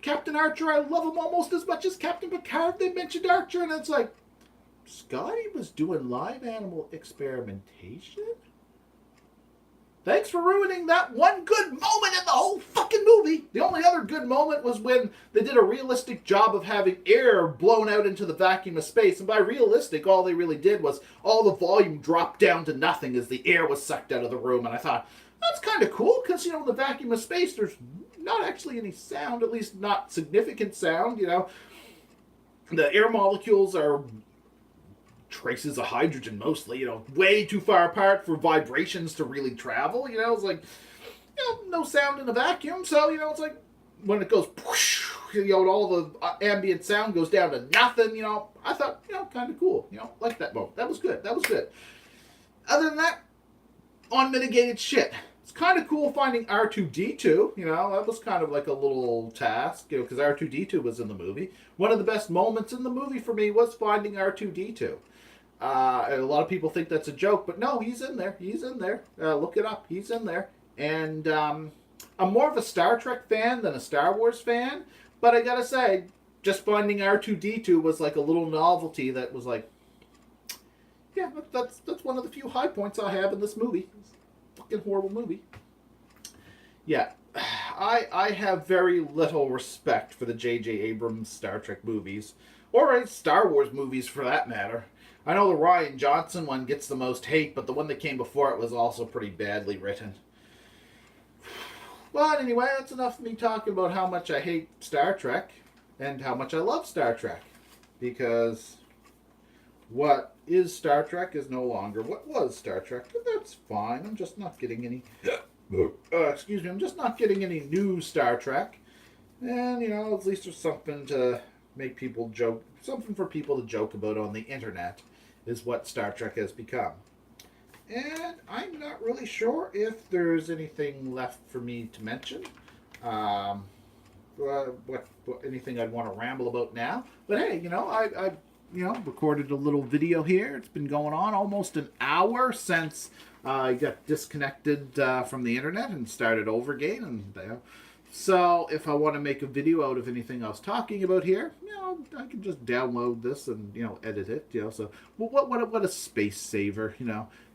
Captain Archer, I love him almost as much as Captain Picard. They mentioned Archer, and it's like, Scotty was doing live animal experimentation? Thanks for ruining that one good moment in the whole fucking movie. The only other good moment was when they did a realistic job of having air blown out into the vacuum of space. And by realistic, all they really did was all the volume dropped down to nothing as the air was sucked out of the room. And I thought, that's kind of cool because, in the vacuum of space, there's not actually any sound, at least not significant sound, The air molecules are traces of hydrogen mostly, way too far apart for vibrations to really travel. It's like, no sound in a vacuum. So, it's like when it goes, whoosh, all the ambient sound goes down to nothing. I thought, kind of cool. Like that moment. That was good. Other than that, unmitigated shit. It's kind of cool finding R2-D2. That was kind of like a little task, because R2-D2 was in the movie. One of the best moments in the movie for me was finding R2-D2. And a lot of people think that's a joke, but no, he's in there. Look it up. He's in there. And I'm more of a Star Trek fan than a Star Wars fan. But I gotta say, just finding R2-D2 was like a little novelty that was like, yeah, that's one of the few high points I have in this movie. It's a fucking horrible movie. Yeah, I have very little respect for the J.J. Abrams Star Trek movies, or Star Wars movies for that matter. I know the Rian Johnson one gets the most hate, but the one that came before it was also pretty badly written. But anyway, that's enough of me talking about how much I hate Star Trek and how much I love Star Trek. Because what is Star Trek is no longer what was Star Trek. And that's fine. I'm just not getting any... I'm just not getting any new Star Trek. And, at least there's something to make people joke... Something for people to joke about on the internet is what Star Trek has become. And I'm not really sure if there's anything left for me to mention. What anything I'd want to ramble about now. But hey, I recorded a little video here. It's been going on almost an hour since I got disconnected from the internet and started over again. And so if I want to make a video out of anything I was talking about here, I can just download this and edit it. So what a space saver.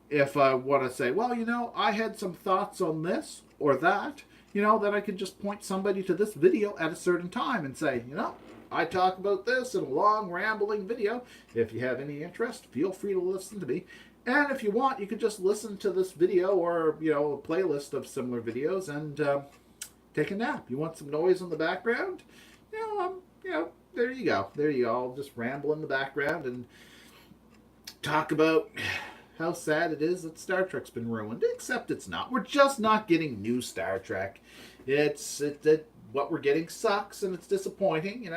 If I want to say, well, I had some thoughts on this or that, then I can just point somebody to this video at a certain time and say, I talk about this in a long, rambling video. If you have any interest, feel free to listen to me. And if you want, you could just listen to this video or, a playlist of similar videos and take a nap. You want some noise in the background? There you go. I'll just ramble in the background and talk about how sad it is that Star Trek's been ruined. Except it's not. We're just not getting new Star Trek. What we're getting sucks and it's disappointing.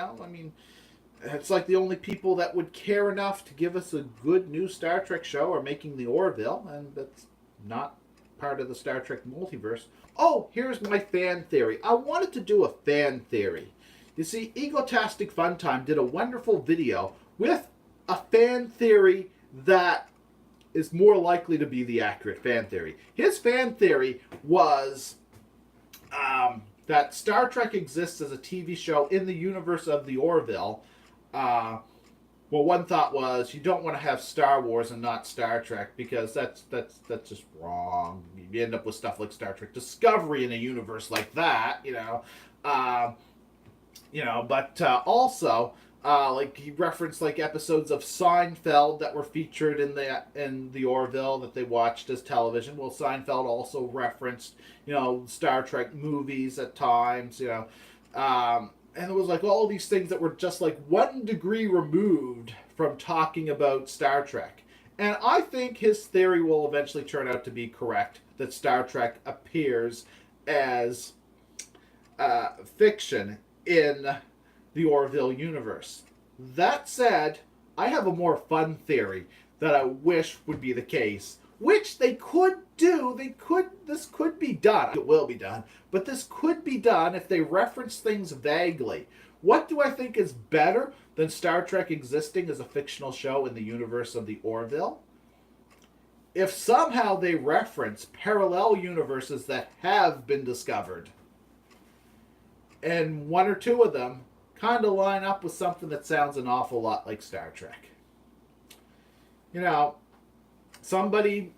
It's like the only people that would care enough to give us a good new Star Trek show are making the Orville, and that's not part of the Star Trek multiverse. Oh, here's my fan theory. I wanted to do a fan theory. You see, Egotastic Funtime did a wonderful video with a fan theory that is more likely to be the accurate fan theory. His fan theory was that Star Trek exists as a TV show in the universe of the Orville. One thought was you don't want to have Star Wars and not Star Trek because that's just wrong. You end up with stuff like Star Trek Discovery in a universe like that, But also, like he referenced like episodes of Seinfeld that were featured in the Orville that they watched as television. Well, Seinfeld also referenced Star Trek movies at times, and it was like all these things that were just like 1 degree removed from talking about Star Trek. And I think his theory will eventually turn out to be correct, that Star Trek appears as fiction in the Orville universe. That said, I have a more fun theory that I wish would be the case, which they could do. This could be done. It will be done, but this could be done if they reference things vaguely. What do I think is better than Star Trek existing as a fictional show in the universe of the Orville? If somehow they reference parallel universes that have been discovered, and one or two of them kind of line up with something that sounds an awful lot like Star Trek. You know, somebody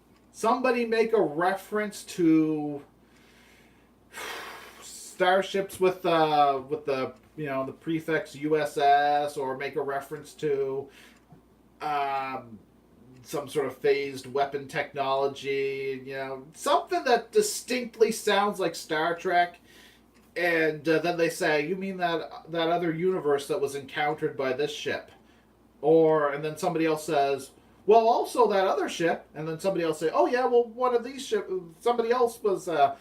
make a reference to starships with the the prefix USS, or make a reference to some sort of phased weapon technology. Something that distinctly sounds like Star Trek. And then they say, "You mean that other universe that was encountered by this ship?" And then somebody else says, "Well, also that other ship." And then somebody else say, "Oh yeah, well one of these ship, somebody else was a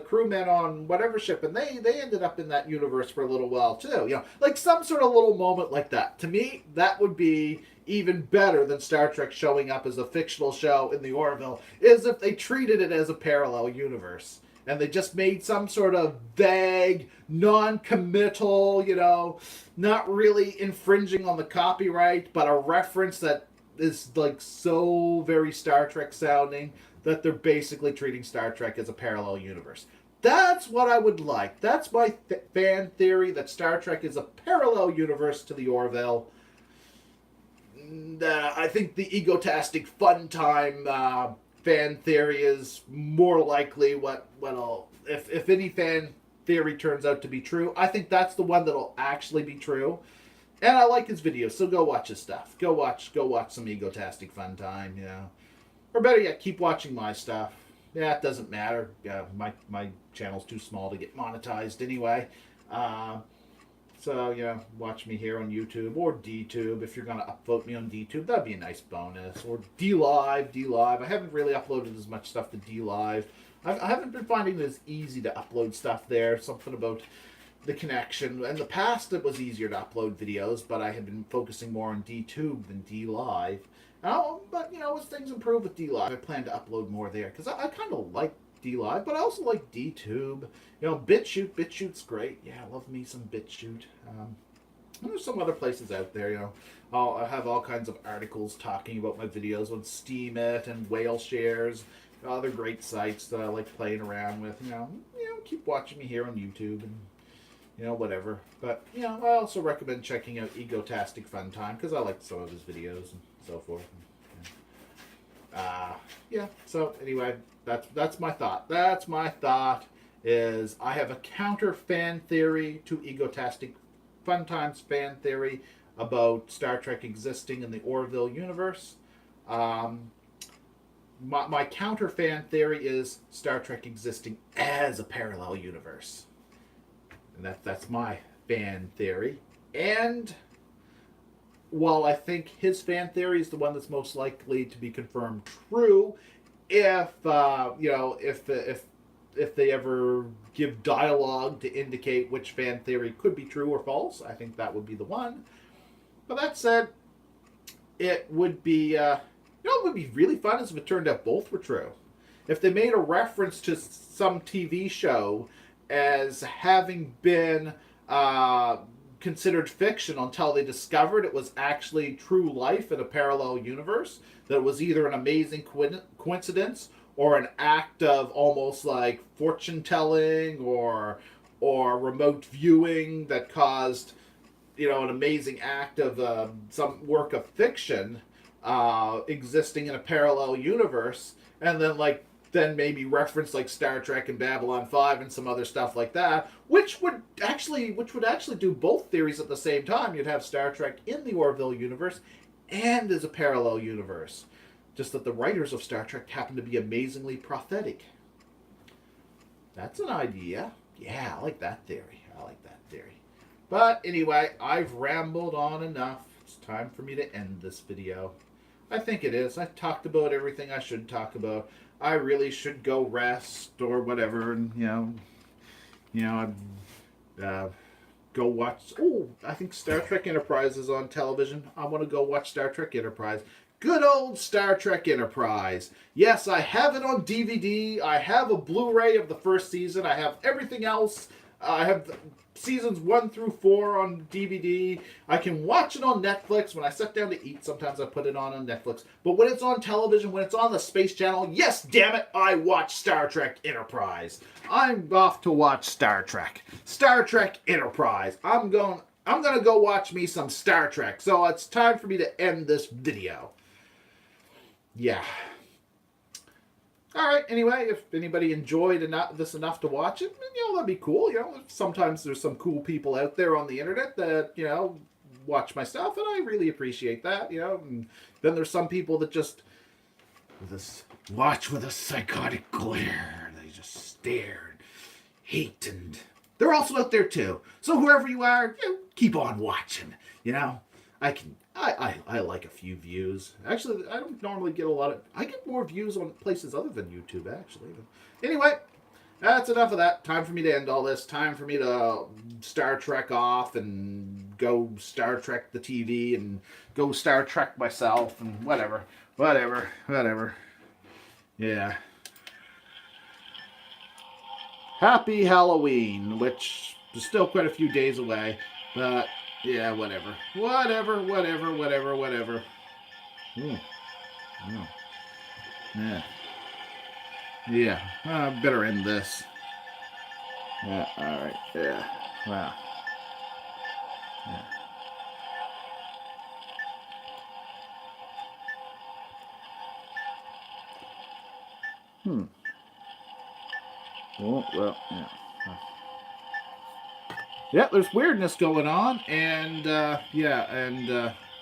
crewman on whatever ship, and they ended up in that universe for a little while too." Like some sort of little moment like that. To me, that would be even better than Star Trek showing up as a fictional show in the Orville, is if they treated it as a parallel universe. And they just made some sort of vague, non-committal, not really infringing on the copyright, but a reference that is like so very Star Trek sounding that they're basically treating Star Trek as a parallel universe. That's what I would like. That's my fan theory, that Star Trek is a parallel universe to the Orville. I think the egotastic fun time fan theory is more likely what'll, if any fan theory turns out to be true, I think that's the one that'll actually be true. And I like his videos, so go watch his stuff. Go watch some egotastic fun time, or better yet, keep watching my stuff. Yeah, it doesn't matter. Yeah, my channel's too small to get monetized anyway. So, watch me here on YouTube or DTube. If you're going to upvote me on DTube, that'd be a nice bonus. Or DLive. I haven't really uploaded as much stuff to DLive. I haven't been finding it as easy to upload stuff there. Something about the connection. In the past, it was easier to upload videos, but I had been focusing more on DTube than DLive. But, as things improve with DLive, I plan to upload more there. Because I kind of like DLive, but I also like DTube. BitChute's great. Yeah, I love me some BitChute. There's some other places out there. I have all kinds of articles talking about my videos on Steemit and Whale Shares, other great sites that I like playing around with. Keep watching me here on YouTube and whatever. But I also recommend checking out Egotastic Fun Time because I like some of his videos and so forth. So anyway, that's my thought. That's my thought. Is I have a counter fan theory to Egotastic Fun Time's fan theory about Star Trek existing in the Orville universe. My counter fan theory is Star Trek existing as a parallel universe. And that's my fan theory. And while I think his fan theory is the one that's most likely to be confirmed true, if they ever give dialogue to indicate which fan theory could be true or false, I think that would be the one. But that said, it would be, it would be really fun if it turned out both were true. If they made a reference to some TV show as having been considered fiction until they discovered it was actually true life in a parallel universe, that it was either an amazing coincidence or an act of almost like fortune telling or remote viewing that caused an amazing act of some work of fiction existing in a parallel universe, and then maybe reference like Star Trek and Babylon 5 and some other stuff like that, which would actually do both theories at the same time. You'd have Star Trek in the Orville universe and as a parallel universe. Just that the writers of Star Trek happen to be amazingly prophetic. That's an idea. Yeah, I like that theory. But anyway, I've rambled on enough. It's time for me to end this video. I think it is. I've talked about everything I should talk about. I really should go rest or whatever, and Go watch. Oh, I think Star Trek Enterprise is on television. I want to go watch Star Trek Enterprise. Good old Star Trek Enterprise. Yes, I have it on DVD. I have a Blu-ray of the first season. I have everything else. I have seasons 1 through 4 on DVD. I can watch it on Netflix. When I sit down to eat, sometimes I put it on Netflix. But when it's on television, when it's on the Space Channel, yes, damn it, I watch Star Trek Enterprise. I'm off to watch Star Trek. Star Trek Enterprise. I'm gonna go watch me some Star Trek. So it's time for me to end this video. Yeah. All right. Anyway, if anybody enjoyed this enough to watch it, that'd be cool. Sometimes there's some cool people out there on the internet that watch my stuff, and I really appreciate that. And then there's some people that just watch with a psychotic glare. They just stare and hate, and they're also out there too. So whoever you are, keep on watching. I like a few views. Actually, I don't normally get I get more views on places other than YouTube, actually. But anyway, that's enough of that. Time for me to end all this. Time for me to Star Trek off and go Star Trek the TV and go Star Trek myself and whatever. Yeah. Happy Halloween, which is still quite a few days away, but yeah, whatever. Mm. Oh. Yeah. I better end this. Yeah, alright. Yeah. Wow. Yeah. Oh, well, yeah. Yeah, there's weirdness going on, and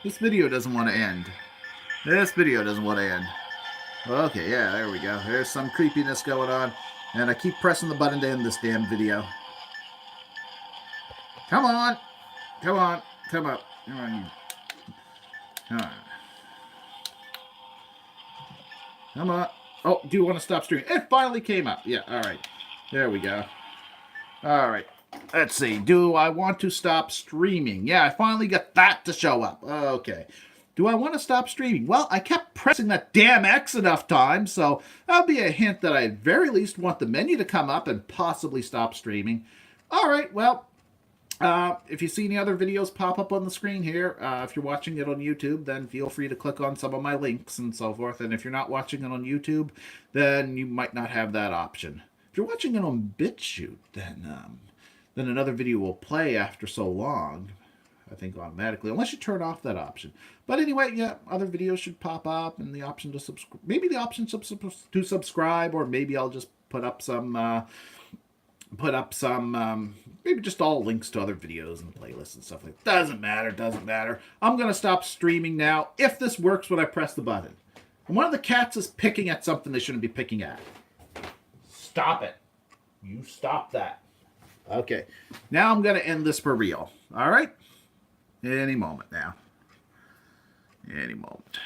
this video doesn't want to end. Okay, yeah, there we go. There's some creepiness going on, and I keep pressing the button to end this damn video. Come on! Come on! Oh, do you want to stop streaming? It finally came up. Yeah, alright. There we go. Alright. Let's see. Do I want to stop streaming? Yeah, I finally got that to show up. Okay. Do I want to stop streaming? Well, I kept pressing that damn X enough times, so that'll be a hint that I at very least want the menu to come up and possibly stop streaming. Alright, well, if you see any other videos pop up on the screen here, if you're watching it on YouTube, then feel free to click on some of my links and so forth. And if you're not watching it on YouTube, then you might not have that option. If you're watching it on BitChute, then another video will play after so long, I think automatically, unless you turn off that option. But anyway, yeah, other videos should pop up, and the option to subscribe, maybe the option to subscribe, or maybe I'll just put up some maybe just all links to other videos and playlists and stuff like that. Doesn't matter. I'm going to stop streaming now if this works when I press the button. And one of the cats is picking at something they shouldn't be picking at. Stop it. You stop that. Okay. Now I'm going to end this for real. All right? Any moment now. Any moment.